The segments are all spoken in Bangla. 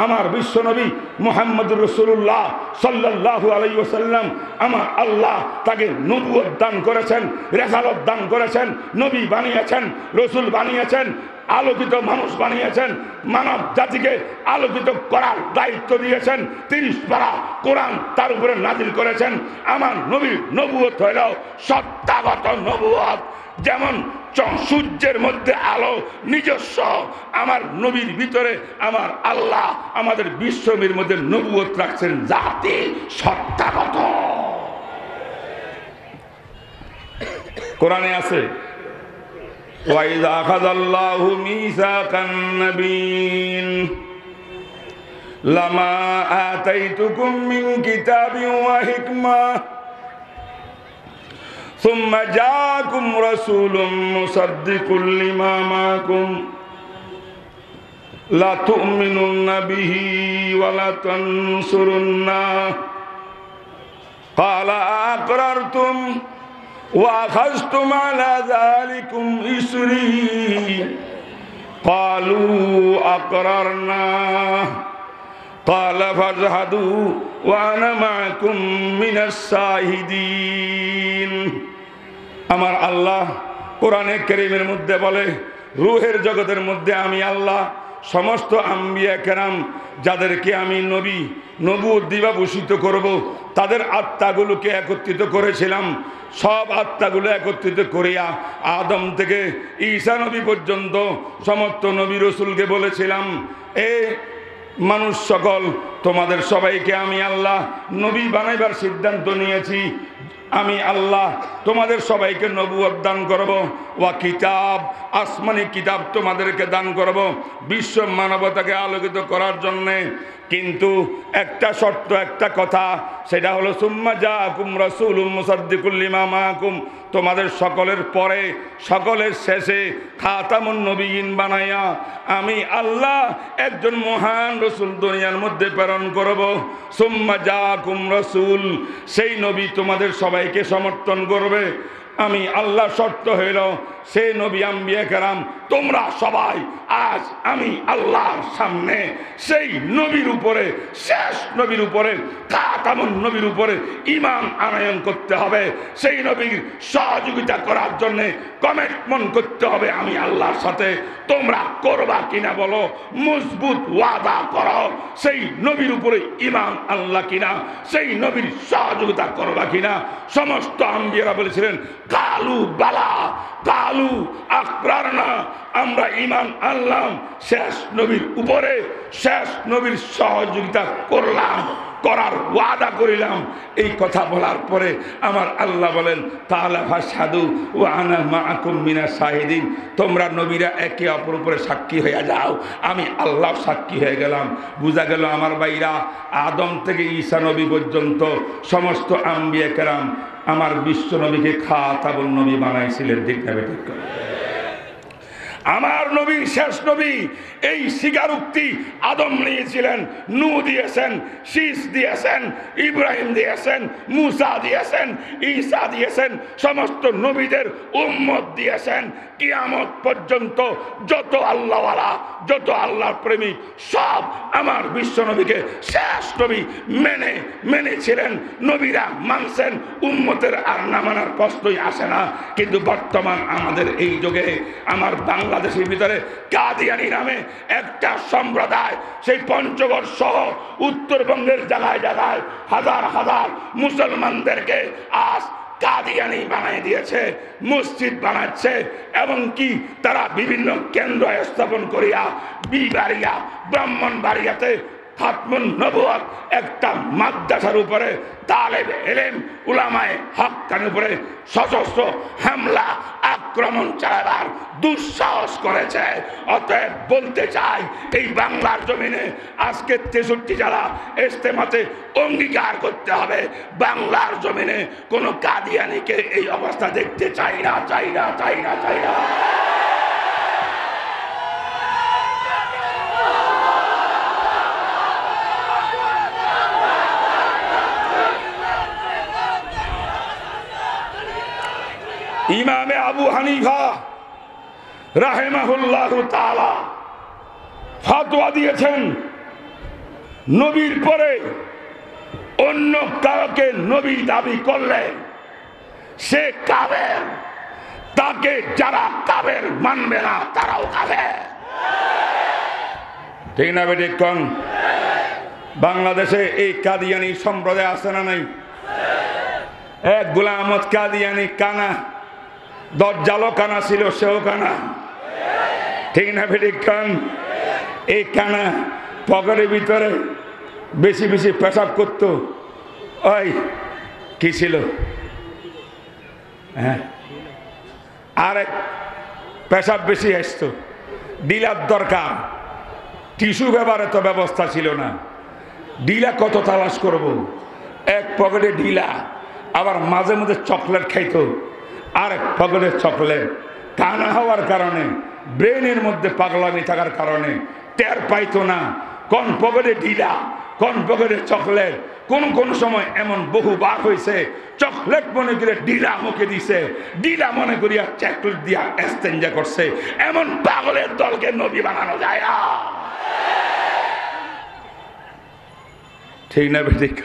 আমার বিশ্বনবী মুহাম্মদুর রাসূলুল্লাহ সাল্লাল্লাহু আলাইহি ওয়াসাল্লাম আমার আল্লাহ তাকে নবুয়ত দান করেছেন, রিসালাত দান করেছেন, নবী বানিয়েছেন, রাসূল বানিয়েছেন, আলোকিত মানুষ বানিয়েছেন, মানব জাতিকে আলোকিত করার দায়িত্ব দিয়েছেন। 30 পারা কোরআন তার উপরে নাজিল করেছেন। আমার নবীর নবুয়ত হইল সত্তাগত নবুয়ত। যেমন সূর্যের মধ্যে আলো নিজস্ব, আমার নবীর ভিতরে আমার আল্লাহ আমাদের বিশ্বনবীর মধ্যে নবুয়ত রাখছেন জাতি সত্তাগত। কোরআনে আছে ওয়াইযা আখাযাল্লাহু মিসাকান নাবিয়্যিন লামা আতাইতুকুম মিন কিতাবিন ওয়া হিকমাহ সুম্মা জাআকুম রাসূলুম মুসাদ্দিকুল লিমা মাআকুম লা তু'মিনুন্না বিহি ওয়া লা তানসুরুন্নাহ ক্বালা আকরারতুম وأخذتم على ذلكم إسري قالوا أقررنا قال فاشهدوا وأنا معكم من الشاهدين। আমার আল্লাহ কোরআনে কারীমের মধ্যে বলে, রূহের জগতের মধ্যে আমি আল্লাহ সমস্ত আম্বিয়া কেরাম যাদেরকে আমি নবুয়ত দিবাভূষিত করব, তাদের আত্মাগুলোকে একত্রিত করেছিলাম। সব আত্মাগুলো একত্রিত করিয়া আদম থেকে ঈসা নবী পর্যন্ত সমস্ত নবী রসুলকে বলেছিলাম, এ মানুষ সকল, তোমাদের সবাইকে আমি আল্লাহ নবী বানাইবার সিদ্ধান্ত নিয়েছি। আমি আল্লাহ তোমাদের সবাইকে নবুয়ত দান করব, ওয়া কিতাব, আসমানি কিতাব তোমাদেরকে দান করব বিশ্ব মানবতাকে আলোকিত করার জন্যে। কিন্তু একটা শর্ত, একটা কথা, সেটা হলো সুম্মা জাআকুম রাসূলুম মুসাদ্দিকুল লিমা মাআকুম, তোমাদের সকলের পরে, সকলের শেষে খাতামুন নবিয়্যিন বানাইয়া আমি আল্লাহ একজন মহান রসুল দুনিয়ার মধ্যে প্রেরণ করব। সুম্মা জাআকুম রাসূল, সেই নবী তোমাদের সবাইকে সমর্থন করবে। আমি আল্লাহ শর্ত হইল সেই নবী আম্বিয়া কেরাম তোমরা সবাই আজ আমি আল্লাহর সামনে সেই নবীর উপরে, শেষ নবীর উপরে, খাতামুন নবীর উপরে ঈমান আনয়ন করতে হবে। সেই নবীর সহযোগিতা করার জন্য কমিটমেন্ট করতে হবে আমি আল্লাহর সাথে। তোমরা করবা কিনা বলো, মজবুত ওয়াদা করো সেই নবীর উপরে ঈমান আল্লাহ কিনা, সেই নবীর সহযোগিতা করবা কিনা। সমস্ত আম্বিয়ারা বলেছিলেন কালু বালা, কালু আকরারনা, আমরা ঈমান আনলাম, শেষ নবীর উপরে, শেষ নবীর সহযোগিতা করলাম, করার ওয়াদা করিলাম। এই কথা বলার পরে আমার আল্লাহ বলেন তাআলা ফাশহাদু ওয়া আনা মাআকুম মিনাশ শাহিদিন, তোমরা নবীরা একে অপর উপরে সাক্ষী হয়ে যাও, আমি আল্লাহ সাক্ষী হয়ে গেলাম। বোঝা গেল আমার ভাইরা, আদম থেকে ঈসা নবী পর্যন্ত সমস্ত আম্বিয়া কেরাম আমার বিশ্ব নবীকে খাতামুন নবী বানাইছিলেন। ঠিক না ঠিক করে? আমার নবী শেষ নবী, এই স্বীকারোক্তি আদম নিয়েছিলেন, নূহ দিয়েছেন, শীস দিয়েছেন, ইব্রাহিম দিয়েছেন, মুসা দিয়েছেন, ঈসা দিয়েছেন, সমস্ত নবীদের উম্মত দিয়েছেন। কিয়ামত পর্যন্ত যত আল্লাহওয়ালা, যত আল্লাহর প্রেমিক, সব আমার বিশ্ব নবীকে শেষ নবী মেনেছিলেন। নবীরা মানছেন, উম্মতের আর না মানার প্রশ্নই আসে না। কিন্তু বর্তমান আমাদের এই যুগে আমার বাংলাদেশের ভিতরে কাদিয়ানি নামে একটা সম্প্রদায়, সেই পঞ্চগড় সহ উত্তরবঙ্গের জায়গায় জায়গায় হাজার হাজার মুসলমানদেরকে আজ কাদিয়ানি বানিয়ে দিয়েছে, মসজিদ বানাচ্ছে, এবং কি তারা বিভিন্ন কেন্দ্র স্থাপন করিয়া বিবাড়িয়া, ব্রাহ্মণবাড়িয়াতে খাতমুন নবুয়ত একটা মাদ্রাসার উপরে তালেব ইলম উলামায়ে হক্কানির উপরে সশস্ত্র হামলা আক্রমণ চালাবার দুঃসাহস করেছে। অতএব বলতে চাই, এই বাংলার জমিনে আজকে 63 জেলা ইজতেমাতে অঙ্গীকার করতে হবে, বাংলার জমিনে কোনো কাদিয়ানিকে এই অবস্থা দেখতে চাই না, চাই না, চাই না, চাই না। ইমামে আবু হানিফা রাহিমাহুল্লাহু তাআলা ফতোয়া দিয়েছেন, নবীর পরে অন্য কাউকে নবী দাবি করলে সে কাফের, তাকে যারা কাফের মানবে না তারাও কাফের। ঠিক না বেঠিক কোন? বাংলাদেশে এই কাদিয়ানি সম্প্রদায় আছে না নাই? এক গোলাম আহমদ কাদিয়ানি কানা, দজ্জালও কানা ছিল, সেও কানা। ঠিক না বেঠিক কোন? এই কানা পকেটের ভিতরে বেশি বেশি পেশাব করত। ওই কি ছিল, হ্যাঁ, আরেক পেশাব বেশি আসতো, ডিলার দরকার, টিস্যু ব্যবহারের তো ব্যবস্থা ছিল না। ডিলা কত তালাশ করব, এক পকেটে ডিলা, আবার মাঝে মাঝে চকলেট খাইতো, আর এক পকেটে চকলেট। কানা হওয়ার কারণে, ব্রেনের মধ্যে পাগলামি থাকার কারণে টের পাইতো না কোন পকেটে ডিলা, কোন পকেটে চকলেট। কোন কোন সময় এমন বহুবার হয়েছে, চকলেট মনে করে ডিলা মুখে দিছে, ডিলা মনে করিয়া চকলেট দিয়া এস্তেঞ্জা করছে। এমন পাগলের দলকে নবী বানানো যায় না। ঠিক না বেঠিক?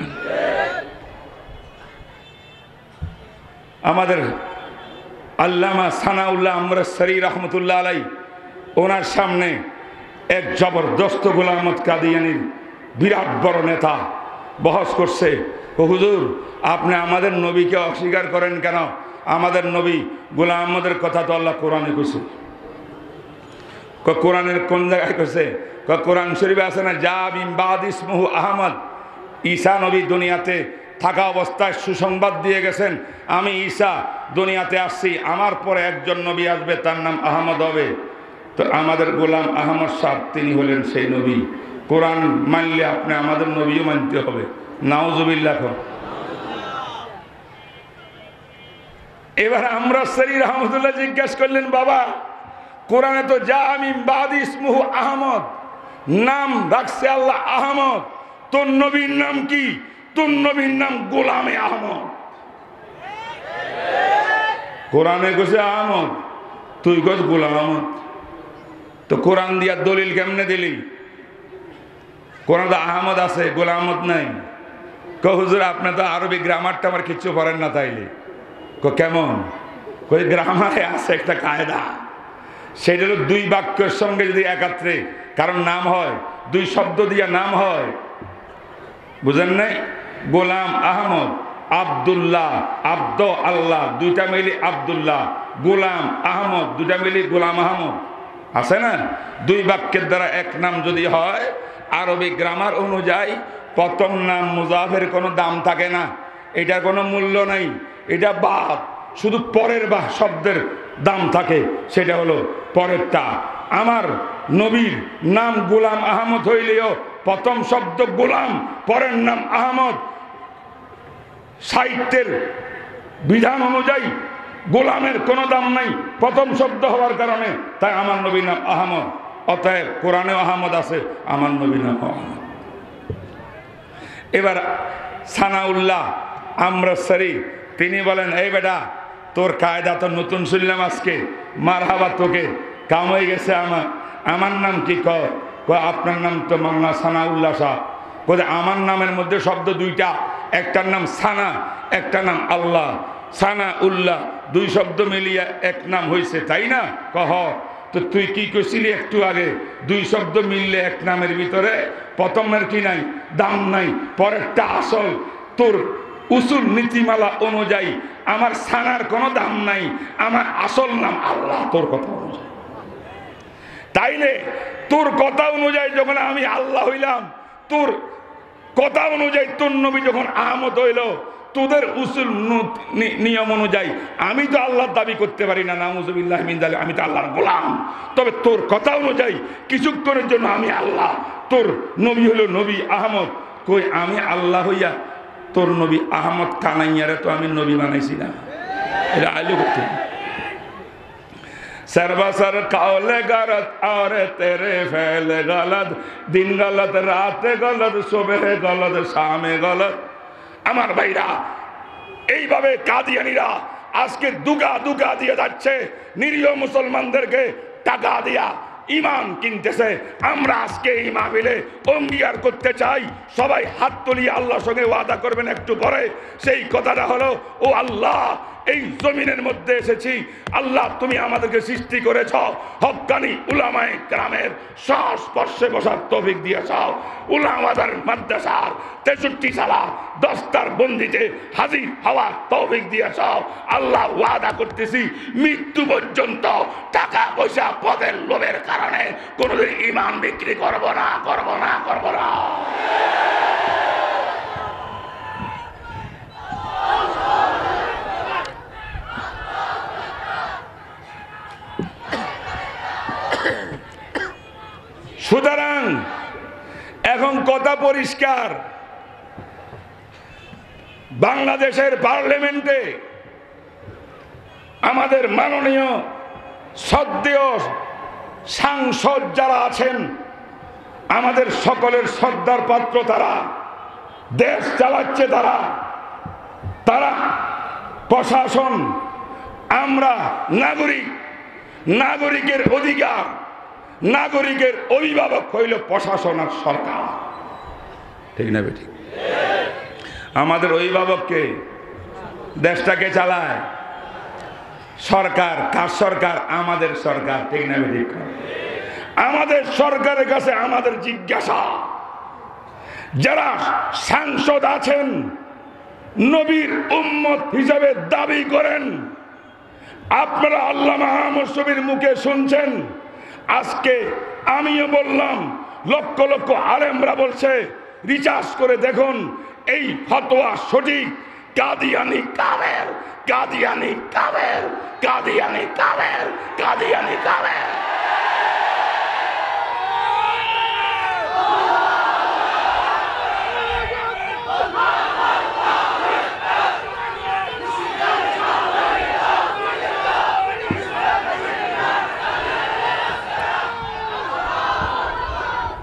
আমাদের আল্লামা সানাউল্লাহ আমরুসসারি রহমতুল্লাহ আলাই, ওনার সামনে এক জবরদস্ত গোলাম আহমদ কাদিয়ানির বিরাট বড় নেতা বহস করছে, হুজুর আপনি আমাদের নবীকে অস্বীকার করেন কেন? আমাদের নবী গোলাম আহমদের কথা তো আল্লাহ কোরআনে কইছে। কোরআনের কোন জায়গায় কইছে? কোরআন শরীফে আছে না, যা মিন বাদ ইসমুহু আহমদ, ঈসা নবী দুনিয়াতে থাকা অবস্থায় সুসংবাদ দিয়ে গেছেন, আমি ঈসা দুনিয়াতে আসছি, আমার পরে একজন নবী আসবে, তার নাম আহমদ হবে। তো আমাদের গোলাম আহমদ সাহেব তিনি হলেন সেই নবী। কোরআন মানলে আপনি আমাদের নবীও মানতে হবে। নাউজুবিল্লাহ। এবার আমরা সরি রহমতুল্লাহ জিজ্ঞাসা করলেন, বাবা কোরআনে তো যা মিন বাদি ইসমুহু আহমদ, নাম রাখছে আল্লাহ আহমদ, তোর নবীর নাম কি? তোর নবীর নাম গোলামে আহমদ। কোরআনে কইছে আহমদ, তুই কস গোলাম আহমদ। তো কোরআন দিয়া দলিল কেমনে দিলি? কোরআন তো আহমদ আছে, গোলাম আহমদ নাই। হুজুর আপনি তো আরবি গ্রামারটা আমার কিচ্ছু পড়েন না তাইলে। কেমন? কই গ্রামারে আছে একটা কায়দা, সেটা হলো দুই বাক্যের সঙ্গে যদি একাত্রে কারণ নাম হয়, দুই শব্দ দিয়া নাম হয়, বুঝেন নাই? গোলাম আহমদ, আব্দুল্লাহ, আব্দ আল্লাহ, দুইটা মিলি আব্দুল্লাহ, গোলাম আহমদ দুইটা মিলি গোলাম আহমদ, আছে না? দুই বাক্যের দ্বারা এক নাম যদি হয়, আরবি গ্রামার অনুযায়ী প্রথম নাম মুজাফের কোনো দাম থাকে না, এটার কোনো মূল্য নাই, এটা বাদ, শুধু পরের বা শব্দের দাম থাকে, সেটা হলো পরেরটা। আমার নবীর নাম গোলাম আহমদ হইলেও প্রথম শব্দ গোলাম, পরের নাম আহমদ। সাহিত্যের বিধান অনুযায়ী গোলামের কোনো দাম নাই প্রথম শব্দ হওয়ার কারণে, তাই আমার নবীর নাম আহমদ। অতএব কোরআনেও আহমদ আছে, আমার নবীর নাম আহমদ। এবার সানাউল্লাহ আমরুসসারি তিনি বলেন, এই বেটা তোর কায়দা তো নতুন শুনলাম আজকে, মারহাবা তোকে, কাম হয়ে গেছে। আমার নাম কি? আপনার নাম তো মাওলানা সানাউল্লাহ শাহ। বলে আমার নামের মধ্যে শব্দ দুইটা, একটার নাম সানা, একটা নাম আল্লাহ। সানা উল্লাহ দুই শব্দ মিলিয়ে এক নাম হয়েছে, তাই না? কহ তো তুই কি কইছিলি একটু আগে, দুই শব্দ মিললে এক নামের ভিতরে প্রথমের কি নাই? দাম নাই, পরেরটা আসল। তোর উসুল নীতিমালা অনুযায়ী আমার সানার কোনো দাম নাই, আমার আসল নাম আল্লাহ তোর কথা অনুযায়ী। তাইলে তোর কথা অনুযায়ী যখন আমি আল্লাহ হইলাম, তোর কথা অনুযায়ী তোর নবী যখন আহমদ হইল, তোদের উসুল নিয়ম অনুযায়ী আমি তো আল্লাহর দাবি করতে পারি না, নাউজুবিল্লাহ মিন যালিক, আমি তো আল্লাহর গোলাম। তবে তোর কথা অনুযায়ী কিছুক্ষণের জন্য আমি আল্লাহ, তোর নবী হলো নবী আহমদ। কই আমি আল্লাহ হইয়া তোর নবী আহমদ কানাইয়ারে তো আমি নবী বানাইছি না? এটা আইলো করতে सरबसर कौले गलत और तेरे फैल गलत, दिन गलत रात गलत, सुबह गलत शामे गलत। আমার ভাইরা, এইভাবে কাদিয়ানীরা আজকে দুগা দুগা দিয়ে যাচ্ছে নিরীহ মুসলমানদেরকে টাকা দিয়া, ইমান কিনতেছে। আমরা আজকে এই মাহফিলে অঙ্গীকার করতে চাই, সবাই হাত তুলিয়ে আল্লাহর সঙ্গে ওয়াদা করবেন একটু পরে। সেই কথাটা হলো, ও আল্লাহ, এই জমিনের মধ্যে এসেছি, আল্লাহ তুমি আমাদেরকে সৃষ্টি করেছ, হক্কানি উলামায়ে কেরামের সংস্পর্শে বসার তৌফিক দিয়েছ। উলামাদের মাদ্রাসার 63 সালা দস্তার বন্দিতে হাজির হওয়ার তৌফিক দিয়েছ। আল্লাহ ওয়াদা করতেছি, মৃত্যু পর্যন্ত টাকা পয়সা পদের লোভের কারণে কোনোদিন ঈমান বিক্রি করব না, করব না, করব না। সুতরাং এখন কথা পরিষ্কার, বাংলাদেশের পার্লামেন্টে আমাদের মাননীয় শ্রদ্ধেয় সাংসদ যারা আছেন, আমাদের সকলের শ্রদ্ধার পাত্র, তারা দেশ চালাচ্ছে, তারা প্রশাসন। আমরা নাগরিক, নাগরিকের অধিকার, নাগরিকের অভিভাবক হইল প্রশাসন আর সরকার, ঠিক না বেঠিক? আমাদের অভিভাবককে, দেশটাকে চালায় সরকার। কার সরকার? আমাদের সরকার, ঠিক না বেঠিক? আমাদের সরকারের কাছে আমাদের জিজ্ঞাসা, যারা সাংসদ আছেন, নবীর উম্মত হিসাবে দাবি করেন, আপনারা আল্লামা আহমদ শফীর মুখে শুনছেন, আজকে আমিও বললাম, লক্ষ লক্ষ আলেমরা বলছে, রিসার্চ করে দেখুন এই ফতোয়া সঠিক। কাদিয়ানি কাফের, কাদিয়ানি কাফের, কাদিয়ানি কাফের, কাদিয়ানি কাফের।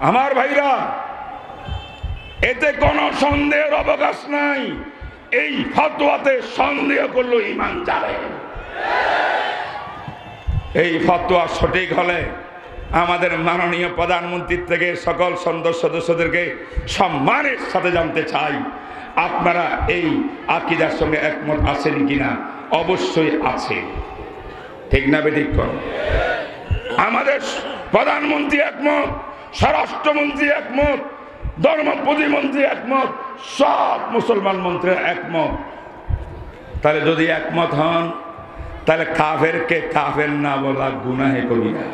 আমার ভাইরা, এতে কোনো সন্দেহের অবকাশ নাই। এই ফতোয়াতে সন্দেহ করলে ঈমান যাবে। এই ফতোয়া সঠিক হলে আমাদের মাননীয় প্রধানমন্ত্রীর থেকে সকল সদস্যদেরকে সম্মানের সাথে জানতে চাই, আপনারা এই আকীদার সঙ্গে একমত আছেন কিনা? অবশ্যই আছে, ঠিক না বেঠিক? আমাদের প্রধানমন্ত্রী একমত, স্বরাষ্ট্রমন্ত্রী একমত, ধর্ম প্রতিমন্ত্রী একমত, সব মুসলমান মন্ত্রী একমত। তাহলে যদি একমত হন, তাহলে কাফেরকে কাফের না বলা গুনাহে কবিরা।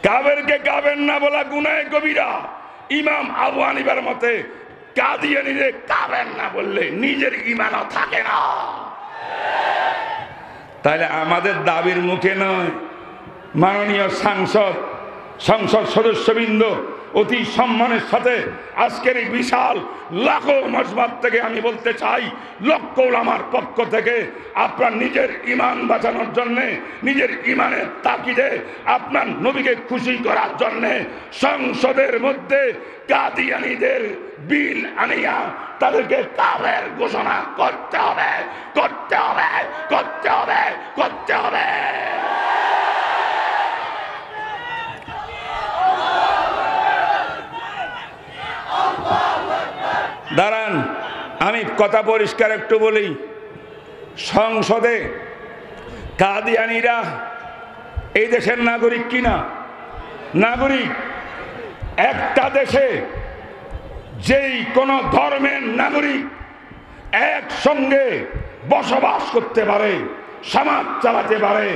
কাফেরকে কাফের না বলা গুনাহে কবিরা। ইমাম আবু হানিফার মতে কাদিয়ানীরে কাফের না বললে নিজের ঈমানও থাকে না। তাহলে আমাদের দাবির মুখে নয়, মাননীয় সংসদ সদস্যবৃন্দ অতি সম্মানের সাথে আজকের এই বিশাল লাখো মজমাত থেকে আমি বলতে চাই, লক্ষ ওলামার পক্ষ থেকে আপনার নিজের ঈমান বাঁচানোর জন্যে, নিজের ঈমানের তাকিদে আপনার নবীকে খুশি করার জন্যে সংসদের মধ্যে কাদিয়ানীদের বিল আনিয়া তাদেরকে কাফের ঘোষণা করতে হবে, করতে হবে, করতে হবে, করতে হবে। দাঁড়ান, আমি কথা পরিষ্কার একটু বলি। সংসদে কাদিয়ানীরা এই দেশের নাগরিক কিনা? নাগরিক। একটা দেশে যেই কোনো ধর্মের নাগরিক একসঙ্গে বসবাস করতে পারে, সমাজ চালাতে পারে,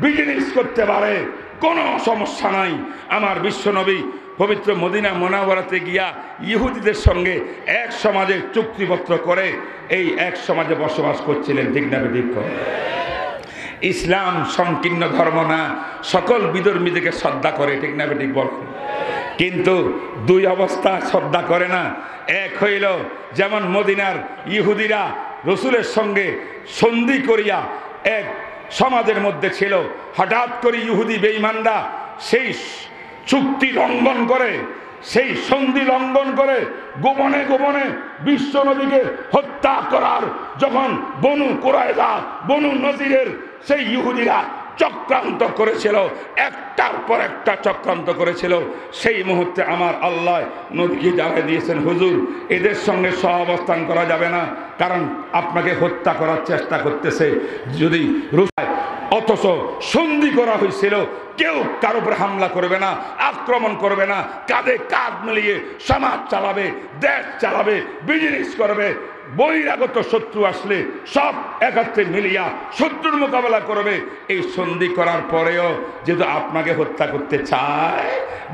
বিজনেস করতে পারে, কোনো সমস্যা নাই। আমার বিশ্বনবী পবিত্র মদিনা মুনাওয়ারাতে গিয়া ইহুদিদের সঙ্গে এক সমাজে চুক্তিপত্র করে এই এক সমাজে বসবাস করছিলেন, ঠিক না বেঠিক? ইসলাম সংকীর্ণ ধর্ম না, সকল বিধর্মীদেরকে শ্রদ্ধা করে, ঠিক না বেঠিক বল? কিন্তু দুই অবস্থা শ্রদ্ধা করে না। এক হইল, যেমন মদিনার ইহুদিরা রসুলের সঙ্গে সন্ধি করিয়া এক সমাজের মধ্যে ছিল, হঠাৎ করে ইহুদি বেঈমানরা সেই চুক্তি লঙ্ঘন করে, সেই সন্ধি লঙ্ঘন করে গোপনে গোপনে বিশ্ব নবীকে হত্যা করার যখন বনু কুরায়জা, বনু নজিরের সেই ইহুদিরা চক্রান্ত করেছিল, একটার পর একটা চক্রান্ত করেছিল। সেই মুহূর্তে আমার আল্লাহ নবীকে জানিয়ে দিয়েছেন, হুজুর এদের সঙ্গে সহাবস্থান করা যাবে না, কারণ আপনাকে হত্যা করার চেষ্টা করতেছে। যদি অথচ সন্ধি করা হয়েছিল, কেউ কারো উপর হামলা করবে না, আক্রমণ করবে না, কাঁধে কাঁধ মিলিয়ে সমাজ চালাবে, দেশ চালাবে, বিজনেস করবে। বহিরাগত শত্রু আসলে সব একত্রে মিলিয়া শত্রুর মোকাবেলা করবে। এই সন্ধি করার পরেও যেহেতু আপনাকে হত্যা করতে চায়,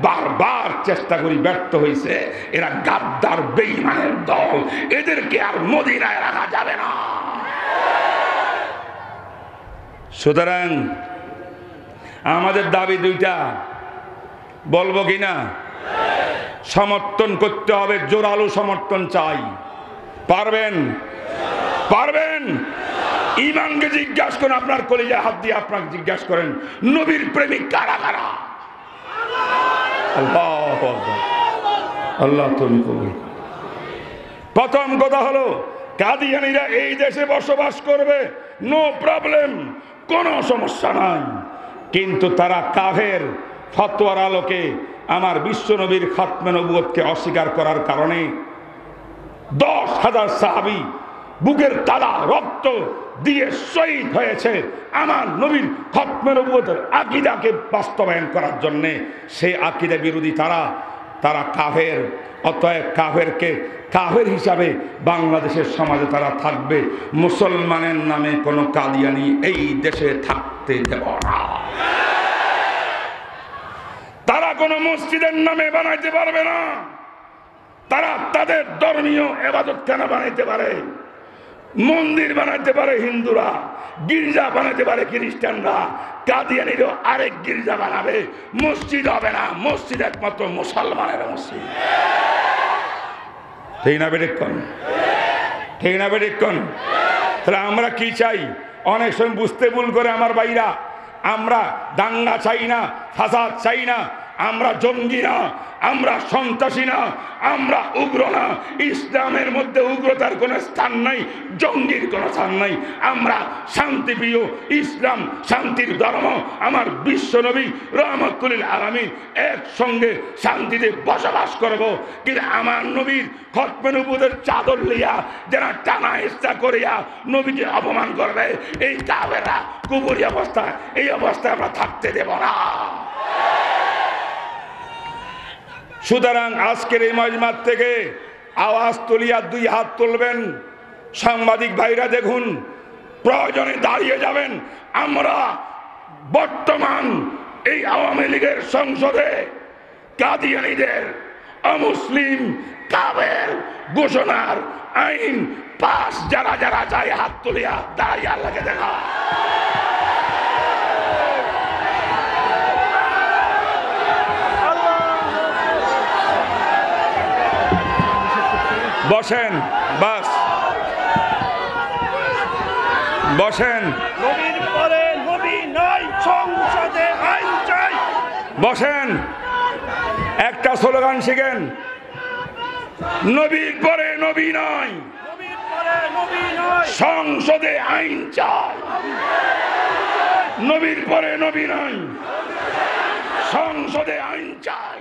বারবার চেষ্টা করি, ব্যর্থ হয়েছে। এরা গাদ্দার বেঈমানের দল, এদেরকে আর মদিনায় রাখা যাবে না। সুতরাং আমাদের দাবি দুইটা, বলবো কিনা? সমর্থন করতে হবে, জোরালো সমর্থন চাই। পারবেন? পারবেন? ইমানকে জিজ্ঞাসা করেন, আপনার কলিজায় হাত দিয়ে আপনাকে জিজ্ঞাসা করেন, নবীর প্রেমিক কারা কারা? আল্লাহ আল্লাহ তুমি কবুল। প্রথম কথা হলো, কাদিয়ানীরা এই দেশে বসবাস করবে, নো প্রবলেম, কোনো সমস্যা নাই। কিন্তু তারা কাফের ফতোয়ার আলোকে আমার বিশ্বনবীর খাতমে নবুয়তকে অস্বীকার করার কারণে 10,000 সাহাবী বুকের তালা রক্ত দিয়ে শহীদ হয়েছে আমার নবীর খাতমে নবুয়তের আকীদাকে বাস্তবায়ন করার জন্যে। সেই আকীদা বিরোধী তারা কাফের। অতএব কাফেরকে কাফের হিসাবে বাংলাদেশের সমাজে তারা থাকবে। মুসলমানের নামে কোনো কাদিয়ানি এই দেশে থাকতে দেব না। তারা কোনো মসজিদের নামে বানাইতে পারবে না। তারা তাদের ধর্মীয় ইবাদতখানা বানাইতে পারে, মন্দির বানাইতে পারে হিন্দুরা, গির্জা বানাইতে পারে খ্রিস্টানরা, কাদিয়ানিরও আরেক গির্জা বানাবে। মসজিদ হবে না, মসজিদ একমাত্র মুসলমানের মসজিদ। ঠিক না বেঠিকক্ষণ? ঠিক না বেঠিকক্ষণ? তাহলে আমরা কি চাই? অনেক সময় বুঝতে ভুল করে আমার ভাইরা, আমরা দাঙ্গা চাই না, ফাসাদ চাই না, আমরা জঙ্গি না, আমরা সন্ত্রাসী না, আমরা উগ্র না। ইসলামের মধ্যে উগ্রতার কোনো স্থান নাই, জঙ্গির কোনো স্থান নাই। আমরা শান্তিপ্রিয়, ইসলাম শান্তির ধর্ম। আমার বিশ্বনবী রহমতুল আলামিন একসঙ্গে শান্তিতে বসবাস করব। কিন্তু আমার নবীর খাতমে নবুয়তের চাদর লিয়া যারা টানা হেঁচড়া করিয়া নবীকে অপমান করবে, এই কাফেররা কুফরি অবস্থা, এই অবস্থায় আমরা থাকতে দেব না। সুতরাং আজকের এই মজমাত থেকে আওয়াজ তুলিয়া 2 হাত তুলবেন। সাংবাদিক ভাইরা দেখুন, প্রয়োজনে দাঁড়িয়ে যাবেন। আমরা বর্তমান এই আওয়ামী লীগের সংসদে কাদিয়ানীদের অমুসলিম কাফের ঘোষণার আইন পাস যারা যারা চায় হাত তুলিয়া দাঁড়িয়ে আল্লাহকে দেখা। বসেন, বাস বসেন। নবীর পরে নবী নাই, সংসদে আইন চাই। বসেন, একটা স্লোগান শিখেন, নবীর পরে নবী নাই, নবীর পরে নবী নাই, সংসদে আইন চাই। নবীর পরে নবী নাই, সংসদে আইন চাই।